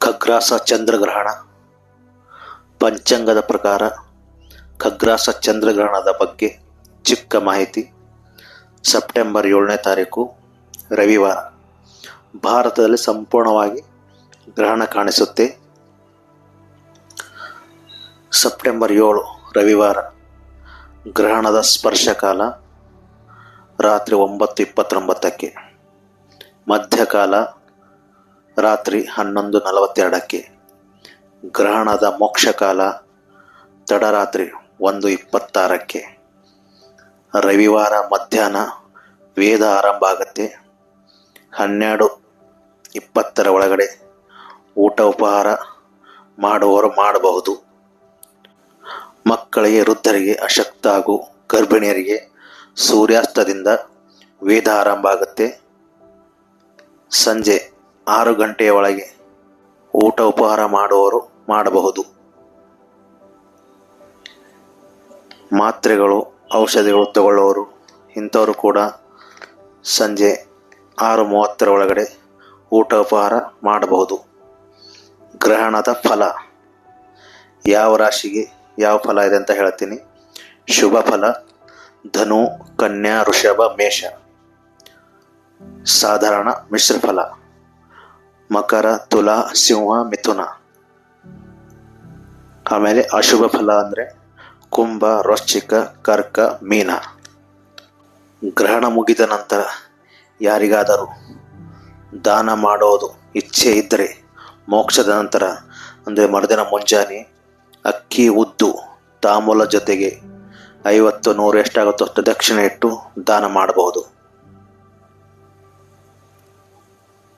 ಖಗ್ರಾಸ ಚಂದ್ರಗ್ರಹಣ. ಪಂಚಾಂಗದ ಪ್ರಕಾರ ಖಗ್ರಾಸ ಚಂದ್ರಗ್ರಹಣದ ಬಗ್ಗೆ ಚಿಕ್ಕ ಮಾಹಿತಿ. ಸೆಪ್ಟೆಂಬರ್ 7ನೇ ತಾರೀಕು ರವಿವಾರ ಭಾರತದಲ್ಲಿ ಸಂಪೂರ್ಣವಾಗಿ ಗ್ರಹಣ ಕಾಣಿಸುತ್ತೆ. ಸೆಪ್ಟೆಂಬರ್ 7 ರವಿವಾರ ಗ್ರಹಣದ ಸ್ಪರ್ಶಕಾಲ ರಾತ್ರಿ 9:29, ಮಧ್ಯಕಾಲ ರಾತ್ರಿ 11:42, ಗ್ರಹಣದ ಮೋಕ್ಷಕಾಲ ತಡರಾತ್ರಿ 1:26. ರವಿವಾರ ಮಧ್ಯಾಹ್ನ ವೇದ ಆರಂಭ ಆಗುತ್ತೆ. 12:20 ಒಳಗಡೆ ಊಟ ಉಪಹಾರ ಮಾಡುವವರು ಮಾಡಬಹುದು. ಮಕ್ಕಳಿಗೆ, ವೃದ್ಧರಿಗೆ, ಅಶಕ್ತ ಹಾಗೂ ಗರ್ಭಿಣಿಯರಿಗೆ ಸೂರ್ಯಾಸ್ತದಿಂದ ವೇದ ಆರಂಭ ಆಗುತ್ತೆ. ಸಂಜೆ 6 ಗಂಟೆಯ ಒಳಗೆ ಊಟ ಉಪಹಾರ ಮಾಡುವವರು ಮಾಡಬಹುದು. ಮಾತ್ರೆಗಳು, ಔಷಧಿಗಳು ತಗೊಳ್ಳುವವರು ಇಂಥವರು ಕೂಡ ಸಂಜೆ 6:30 ಒಳಗಡೆ ಊಟ ಉಪಹಾರ ಮಾಡಬಹುದು. ಗ್ರಹಣದ ಫಲ, ಯಾವ ರಾಶಿಗೆ ಯಾವ ಫಲ ಇದೆ ಅಂತ ಹೇಳ್ತೀನಿ. ಶುಭ ಫಲ ಧನು, ಕನ್ಯಾ, ವೃಷಭ, ಮೇಷ. ಸಾಧಾರಣ ಮಿಶ್ರ ಫಲ ಮಕರ, ತುಲಾ, ಸಿಂಹ, ಮಿಥುನ. ಆಮೇಲೆ ಅಶುಭ ಫಲ ಅಂದರೆ ಕುಂಭ, ವೃಶ್ಚಿಕ, ಕರ್ಕ, ಮೀನ. ಗ್ರಹಣ ಮುಗಿದ ನಂತರ ಯಾರಿಗಾದರೂ ದಾನ ಮಾಡೋದು ಇಚ್ಛೆ ಇದ್ದರೆ ಮೋಕ್ಷದ ನಂತರ ಅಂದರೆ ಮರುದಿನ ಮುಂಜಾನೆ ಅಕ್ಕಿ, ಉದ್ದು, ತಾಂಬೂಲ ಜೊತೆಗೆ 50, 100 ಎಷ್ಟಾಗುತ್ತೋ ಅಷ್ಟು ದಕ್ಷಿಣೆ ಇಟ್ಟು ದಾನ ಮಾಡಬಹುದು.